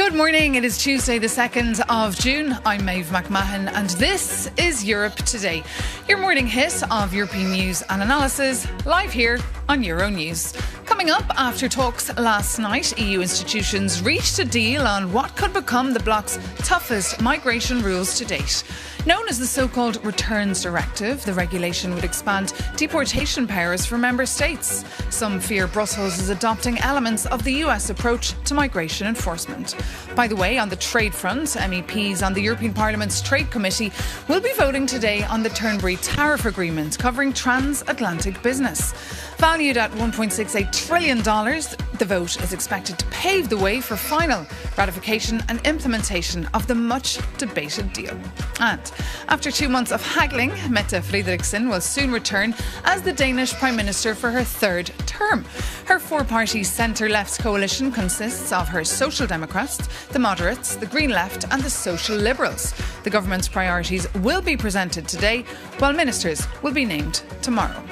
Good morning. It is Tuesday, the 2nd of June. I'm Maeve McMahon, and this is Europe Today, your morning hit of European news and analysis, live here on Euronews. Coming up, after talks last night, EU institutions reached a deal on what could become the bloc's toughest migration rules to date. Known as the so-called Returns Directive, the regulation would expand deportation powers for member states. Some fear Brussels is adopting elements of the US approach to migration enforcement. By the way, on the trade front, MEPs on the European Parliament's Trade Committee will be voting today on the Turnberry Tariff Agreement covering transatlantic business. Valued at $1.68 trillion, the vote is expected to pave the way for final ratification and implementation of the much-debated deal. And after 2 months of haggling, Mette Frederiksen will soon return as the Danish Prime Minister for her third term. Her four-party centre-left coalition consists of her Social Democrats, the Moderates, the Green Left and the Social Liberals. The government's priorities will be presented today, while ministers will be named tomorrow.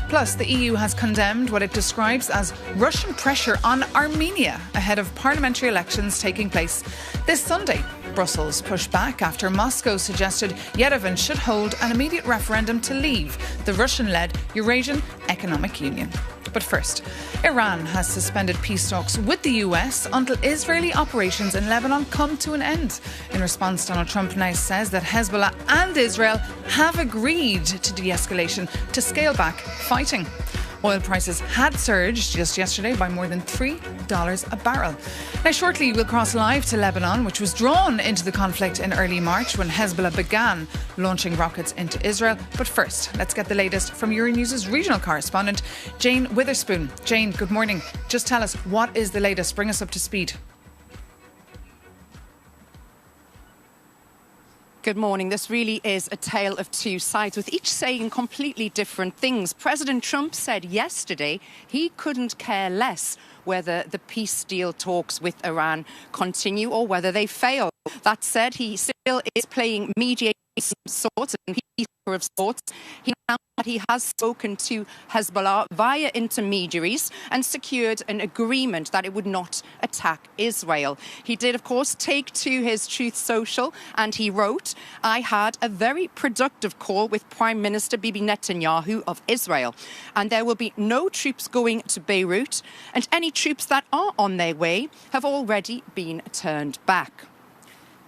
Plus, the EU has condemned what it describes as Russian pressure on Armenia ahead of parliamentary elections taking place this Sunday. Brussels pushed back after Moscow suggested Yerevan should hold an immediate referendum to leave the Russian-led Eurasian Economic Union. But first, Iran has suspended peace talks with the US until Israeli operations in Lebanon come to an end. In response, Donald Trump now says that Hezbollah and Israel have agreed to de-escalation to scale back fighting. Oil prices had surged just yesterday by more than $3 a barrel. Now, shortly we'll cross live to Lebanon, which was drawn into the conflict in early March when Hezbollah began launching rockets into Israel. But first, let's get the latest from Euronews' regional correspondent, Jane Witherspoon. Jane, good morning. Just tell us, what is the latest? Bring us up to speed. Good morning. This really is a tale of two sides, with each saying completely different things. President Trump said yesterday he couldn't care less whether the peace deal talks with Iran continue or whether they fail. That said, he still is playing mediator of sorts and peacemaker of sorts. He announced that he has spoken to Hezbollah via intermediaries and secured an agreement that it would not attack Israel. He did, of course, take to his Truth Social and he wrote, "I had a very productive call with Prime Minister Bibi Netanyahu of Israel, and there will be no troops going to Beirut, and any troops that are on their way have already been turned back."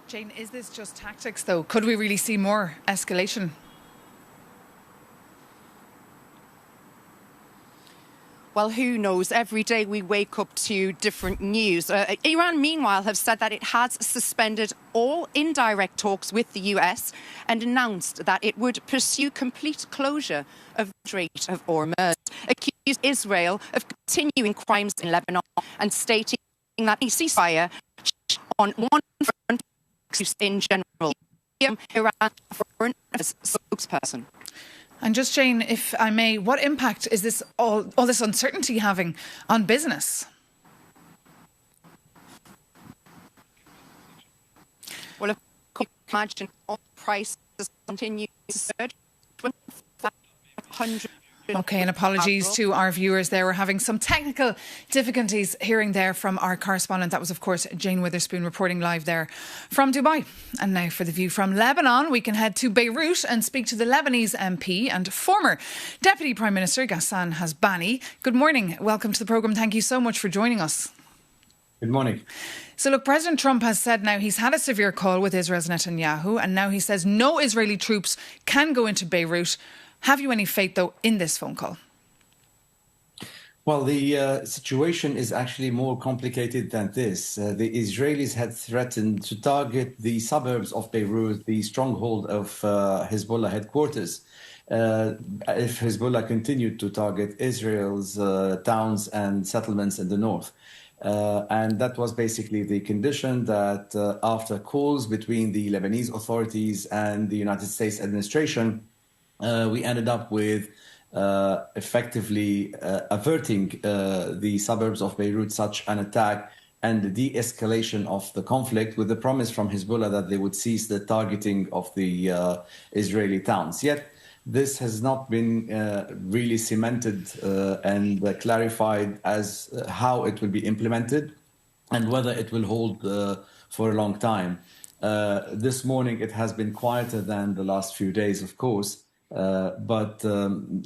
Jane, is this just tactics, though? Could we really see more escalation? Well, who knows? Every day we wake up to different news. Iran, meanwhile, have said that it has suspended all indirect talks with the US and announced that it would pursue complete closure of the Strait of Hormuz, accused Israel of continuing crimes in Lebanon and stating that a ceasefire on one front in general. Iran foreign spokesperson. And just, Jane, if I may, what impact is this all this uncertainty having on business? Well, if you can imagine, all prices continue to surge. OK, and apologies to our viewers there. We're having some technical difficulties hearing there from our correspondent. That was, of course, Jane Witherspoon reporting live there from Dubai. And now for the view from Lebanon, we can head to Beirut and speak to the Lebanese MP and former Deputy Prime Minister Ghassan Hasbani. Good morning. Welcome to the programme. Thank you so much for joining us. Good morning. So look, President Trump has said now he's had a severe call with Israel's Netanyahu, and now he says no Israeli troops can go into Beirut. Have you any faith, though, in this phone call? Well, the situation is actually more complicated than this. The Israelis had threatened to target the suburbs of Beirut, the stronghold of Hezbollah headquarters, if Hezbollah continued to target Israel's towns and settlements in the north. And that was basically the condition that after calls between the Lebanese authorities and the United States administration, we ended up with effectively averting the suburbs of Beirut such an attack and the de-escalation of the conflict, with the promise from Hezbollah that they would cease the targeting of the Israeli towns. Yet this has not been really cemented and clarified as how it will be implemented. and whether it will hold for a long time. This morning, it has been quieter than the last few days, of course, but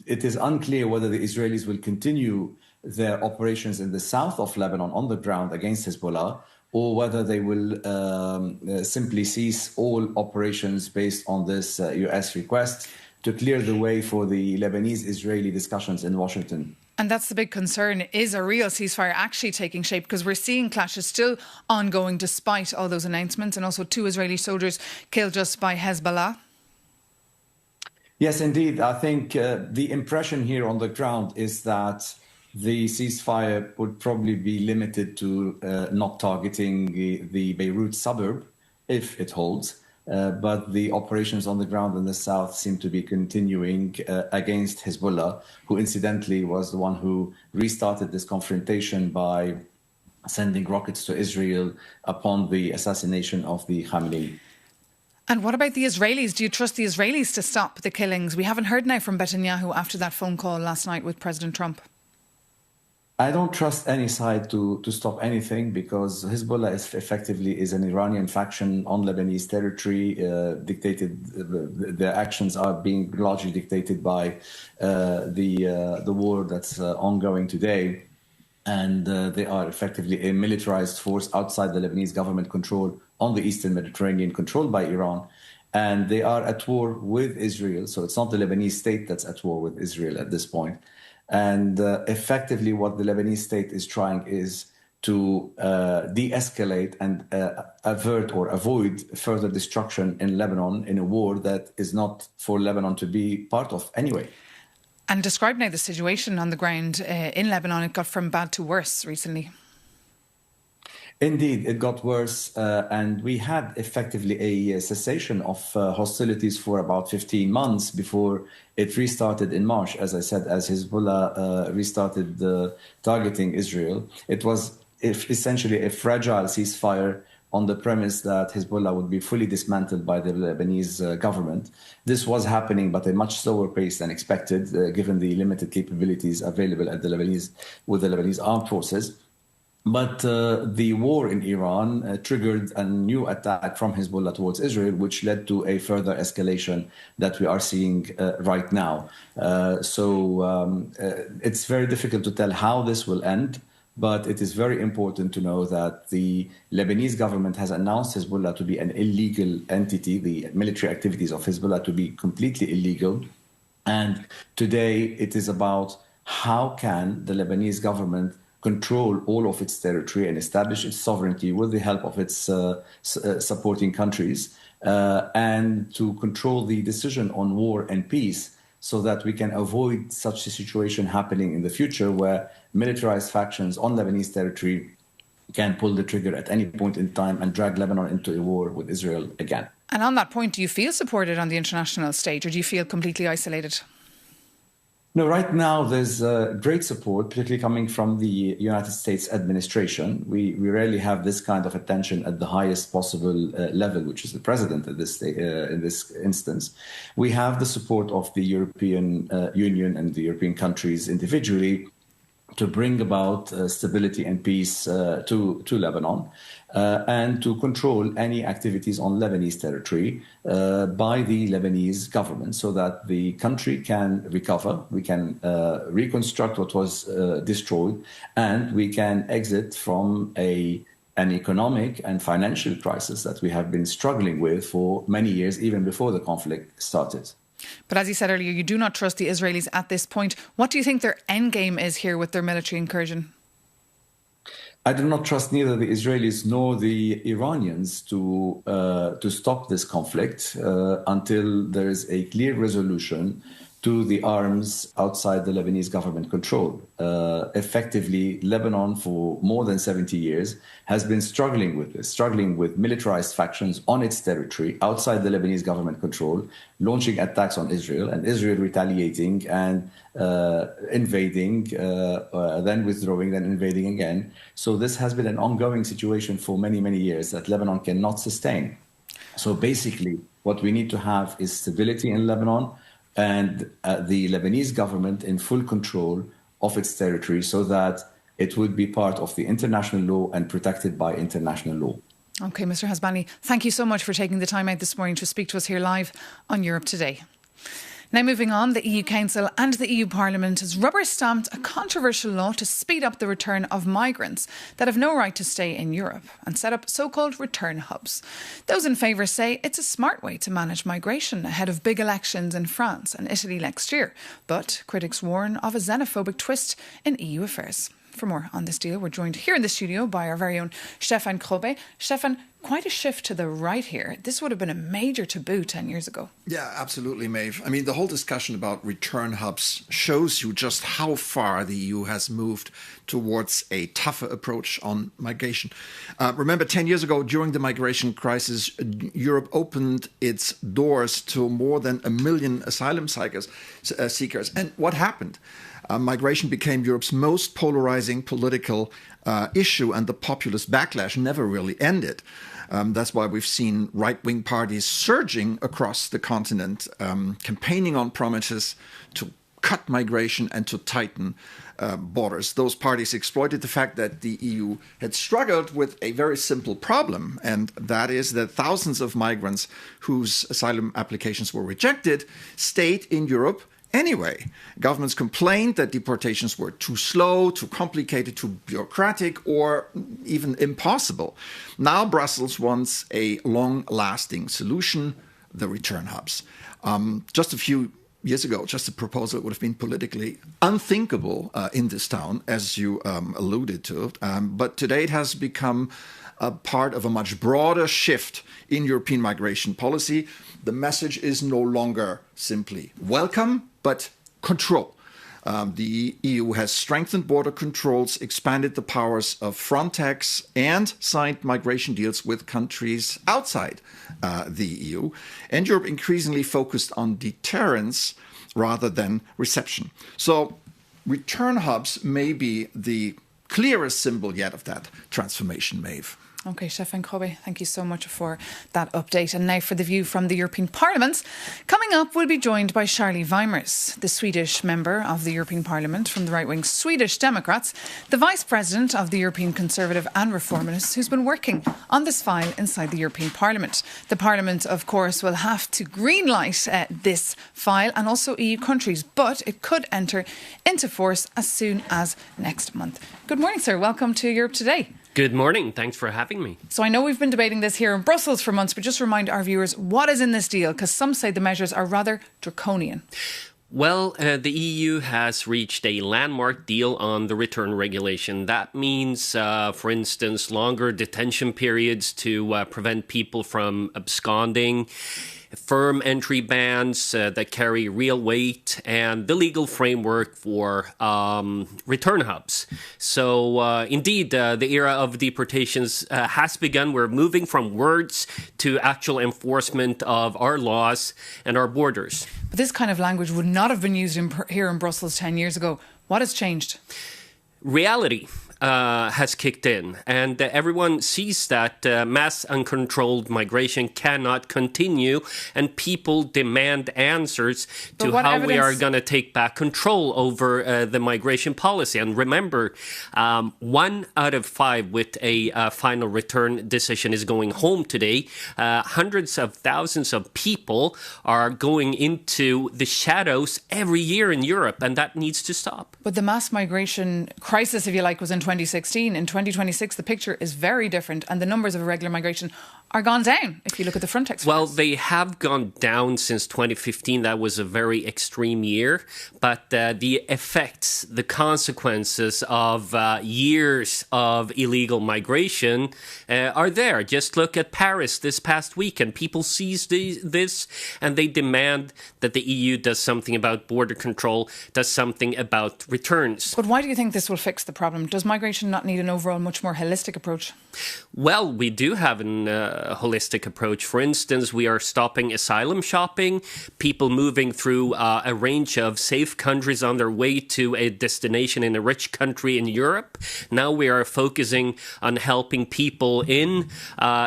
it is unclear whether the Israelis will continue their operations in the south of Lebanon on the ground against Hezbollah, or whether they will simply cease all operations based on this U.S. request to clear the way for the Lebanese-Israeli discussions in Washington. And that's the big concern. Is a real ceasefire actually taking shape? Because we're seeing clashes still ongoing despite all those announcements, and also 2 Israeli soldiers killed just by Hezbollah. Yes, indeed. I think the impression here on the ground is that the ceasefire would probably be limited to not targeting the Beirut suburb, if it holds. But the operations on the ground in the south seem to be continuing against Hezbollah, who incidentally was the one who restarted this confrontation by sending rockets to Israel upon the assassination of the Khamenei. And what about the Israelis? Do you trust the Israelis to stop the killings? We haven't heard now from Netanyahu after that phone call last night with President Trump. I don't trust any side to stop anything, because Hezbollah is an Iranian faction on Lebanese territory. Their actions are being largely dictated by the war that's ongoing today, and they are effectively a militarized force outside the Lebanese government control on the Eastern Mediterranean, controlled by Iran. And they are at war with Israel. So it's not the Lebanese state that's at war with Israel at this point. And effectively, what the Lebanese state is trying is to de-escalate and avert or avoid further destruction in Lebanon in a war that is not for Lebanon to be part of anyway. And describe now the situation on the ground in Lebanon. It got from bad to worse recently. Indeed, it got worse, and we had effectively a cessation of hostilities for about 15 months before it restarted in March, as I said, as Hezbollah restarted targeting Israel. It was essentially a fragile ceasefire on the premise that Hezbollah would be fully dismantled by the Lebanese government. This was happening, but at a much slower pace than expected, given the limited capabilities available at with the Lebanese armed forces. But the war in Iran triggered a new attack from Hezbollah towards Israel, which led to a further escalation that we are seeing right now. So it's very difficult to tell how this will end, but it is very important to know that the Lebanese government has announced Hezbollah to be an illegal entity, the military activities of Hezbollah to be completely illegal. And today it is about how can the Lebanese government control all of its territory and establish its sovereignty with the help of its supporting countries, and to control the decision on war and peace, so that we can avoid such a situation happening in the future where militarized factions on Lebanese territory can pull the trigger at any point in time and drag Lebanon into a war with Israel again. And on that point, do you feel supported on the international stage, or do you feel completely isolated? No, right now there's great support, particularly coming from the United States administration. We rarely have this kind of attention at the highest possible level, which is the president in this instance. We have the support of the European Union and the European countries individually to bring about stability and peace to Lebanon, and to control any activities on Lebanese territory by the Lebanese government, so that the country can recover, we can reconstruct what was destroyed, and we can exit from an economic and financial crisis that we have been struggling with for many years, even before the conflict started. But as you said earlier, you do not trust the Israelis at this point. What do you think their end game is here with their military incursion? I do not trust neither the Israelis nor the Iranians to stop this conflict until there is a clear resolution to the arms outside the Lebanese government control. Effectively, Lebanon for more than 70 years has been struggling with this, struggling with militarized factions on its territory outside the Lebanese government control, launching attacks on Israel, and Israel retaliating and invading, then withdrawing, then invading again. So this has been an ongoing situation for many, many years that Lebanon cannot sustain. So basically, what we need to have is stability in Lebanon, and the Lebanese government in full control of its territory, so that it would be part of the international law and protected by international law. OK, Mr. Hasbani, thank you so much for taking the time out this morning to speak to us here live on Europe Today. Now, moving on, the EU Council and the EU Parliament has rubber-stamped a controversial law to speed up the return of migrants that have no right to stay in Europe and set up so-called return hubs. Those in favour say it's a smart way to manage migration ahead of big elections in France and Italy next year. But critics warn of a xenophobic twist in EU affairs. For more on this deal, we're joined here in the studio by our very own Stefan Krobe. Stefan, quite a shift to the right here. This would have been a major taboo 10 years ago. Yeah, absolutely, Maeve. I mean, the whole discussion about return hubs shows you just how far the EU has moved towards a tougher approach on migration. Remember, 10 years ago, during the migration crisis, Europe opened its doors to more than 1 million asylum seekers. And what happened? Migration became Europe's most polarizing political issue, and the populist backlash never really ended. That's why we've seen right-wing parties surging across the continent, campaigning on promises to cut migration and to tighten borders. Those parties exploited the fact that the EU had struggled with a very simple problem, and that is that thousands of migrants whose asylum applications were rejected stayed in Europe anyway. Governments complained that deportations were too slow, too complicated, too bureaucratic, or even impossible. Now Brussels wants a long-lasting solution, the return hubs. Just a few years ago, just a proposal would have been politically unthinkable in this town, as you alluded to. But today it has become a part of a much broader shift in European migration policy. The message is no longer simply welcome, but control. The EU has strengthened border controls, expanded the powers of Frontex, and signed migration deals with countries outside the EU. And Europe increasingly focused on deterrence rather than reception. So return hubs may be the clearest symbol yet of that transformation, Maeve. OK, Stefan Krobe, thank you so much for that update. And now for the view from the European Parliament. Coming up, we'll be joined by Charlie Weimers, the Swedish member of the European Parliament from the right-wing Swedish Democrats, the Vice President of the European Conservative and Reformists, who's been working on this file inside the European Parliament. The Parliament, of course, will have to greenlight this file and also EU countries, but it could enter into force as soon as next month. Good morning, sir. Welcome to Europe Today. Good morning. Thanks for having me. So I know we've been debating this here in Brussels for months, but just remind our viewers what is in this deal, because some say the measures are rather draconian. Well, the EU has reached a landmark deal on the return regulation. That means, for instance, longer detention periods to prevent people from absconding, firm entry bans that carry real weight, and the legal framework for return hubs. So indeed, the era of deportations has begun. We're moving from words to actual enforcement of our laws and our borders. But this kind of language would not have been used here in Brussels 10 years ago. What has changed? Reality has kicked in, and everyone sees that mass uncontrolled migration cannot continue, and people demand answers to how we are going to take back control over the migration policy. And remember, 1 out of 5 with a final return decision is going home today. Hundreds of thousands of people are going into the shadows every year in Europe, and that needs to stop. But the mass migration crisis, if you like, was in 2016. In 2026, the picture is very different, and the numbers of irregular migration are gone down, if you look at the Frontex figures. Well, they have gone down since 2015. That was a very extreme year. But the effects, the consequences of years of illegal migration are there. Just look at Paris this past weekend. People seize this, and they demand that the EU does something about border control, does something about returns. But why do you think this will fix the problem? Does migration not need an overall much more holistic approach? Well, we do have an holistic approach. For instance, we are stopping asylum shopping, people moving through a range of safe countries on their way to a destination in a rich country in Europe. Now we are focusing on helping people in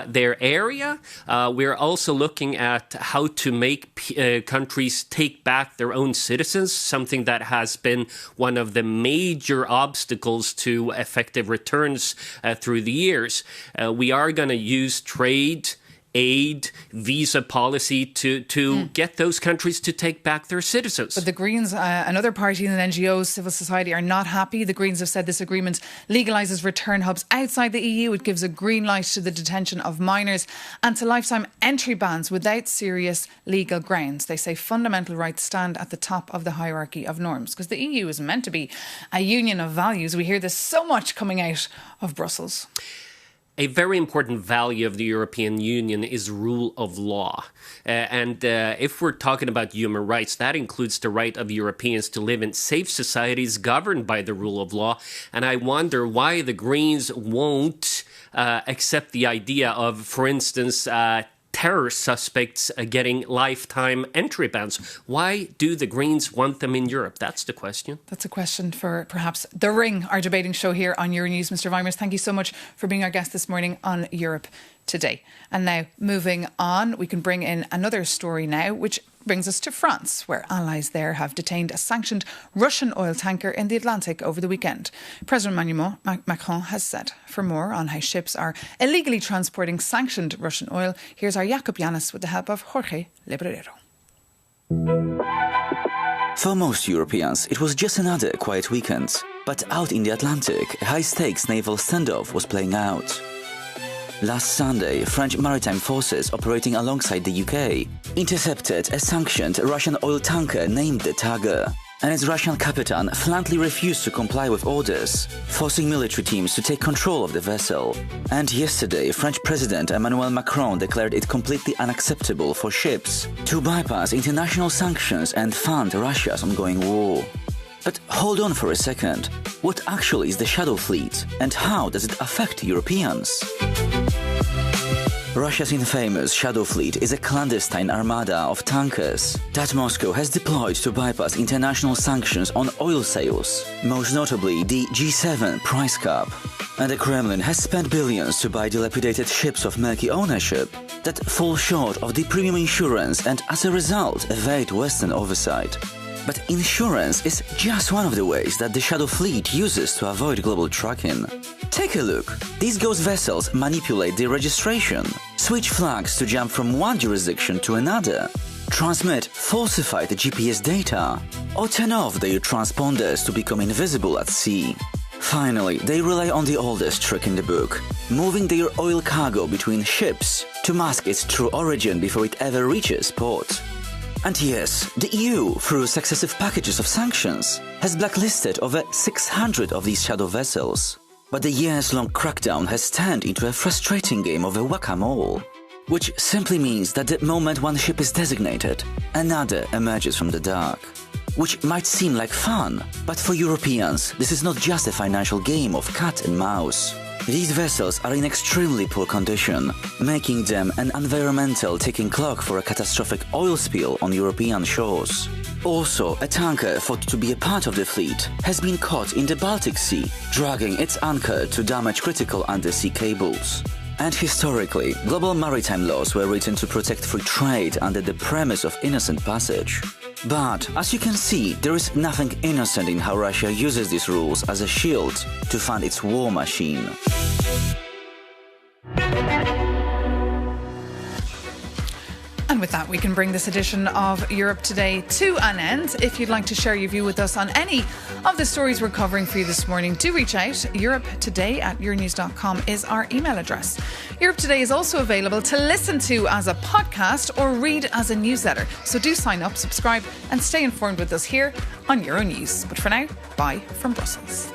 their area. We're also looking at how to make countries take back their own citizens, something that has been one of the major obstacles to effective returns through the years. We are going to use trade, aid, visa policy to get those countries to take back their citizens. But the Greens, another party and NGOs, civil society, are not happy. The Greens have said this agreement legalises return hubs outside the EU. It gives a green light to the detention of minors and to lifetime entry bans without serious legal grounds. They say fundamental rights stand at the top of the hierarchy of norms, because the EU is meant to be a union of values. We hear this so much coming out of Brussels. A very important value of the European Union is rule of law. And if we're talking about human rights, that includes the right of Europeans to live in safe societies governed by the rule of law. And I wonder why the Greens won't accept the idea of, for instance, terror suspects getting lifetime entry bans. Why do the Greens want them in Europe? That's the question. That's a question for perhaps The Ring, our debating show here on Euronews. Mr. Weimers, thank you so much for being our guest this morning on Europe Today. And now, moving on, we can bring in another story now, which brings us to France, where allies there have detained a sanctioned Russian oil tanker in the Atlantic over the weekend. President Emmanuel Macron has said. For more on how ships are illegally transporting sanctioned Russian oil, here's our Jakob Yanis with the help of Jorge Librero. For most Europeans, it was just another quiet weekend. But out in the Atlantic, a high-stakes naval standoff was playing out. Last Sunday, French maritime forces operating alongside the UK intercepted a sanctioned Russian oil tanker named the Tiger, and its Russian captain flatly refused to comply with orders, forcing military teams to take control of the vessel. And yesterday, French President Emmanuel Macron declared it completely unacceptable for ships to bypass international sanctions and fund Russia's ongoing war. But hold on for a second. What actually is the Shadow Fleet, and how does it affect Europeans? Russia's infamous Shadow Fleet is a clandestine armada of tankers that Moscow has deployed to bypass international sanctions on oil sales, most notably the G7 price cap. And the Kremlin has spent billions to buy dilapidated ships of milky ownership that fall short of the premium insurance and as a result evade Western oversight. But insurance is just one of the ways that the Shadow Fleet uses to avoid global tracking. Take a look. These ghost vessels manipulate their registration, switch flags to jump from one jurisdiction to another, transmit falsified GPS data, or turn off their transponders to become invisible at sea. Finally, they rely on the oldest trick in the book, moving their oil cargo between ships to mask its true origin before it ever reaches port. And yes, the EU, through successive packages of sanctions, has blacklisted over 600 of these shadow vessels. But the years-long crackdown has turned into a frustrating game of a whack-a-mole, which simply means that the moment one ship is designated, another emerges from the dark. Which might seem like fun, but for Europeans, this is not just a financial game of cat and mouse. These vessels are in extremely poor condition, making them an environmental ticking clock for a catastrophic oil spill on European shores. Also, a tanker thought to be a part of the fleet has been caught in the Baltic Sea, dragging its anchor to damage critical undersea cables. And historically, global maritime laws were written to protect free trade under the premise of innocent passage. But, as you can see, there is nothing innocent in how Russia uses these rules as a shield to fund its war machine. And with that, we can bring this edition of Europe Today to an end. If you'd like to share your view with us on any of the stories we're covering for you this morning, do reach out. europetoday@euronews.com is our email address. Europe Today is also available to listen to as a podcast or read as a newsletter. So do sign up, subscribe and stay informed with us here on Euronews. But for now, bye from Brussels.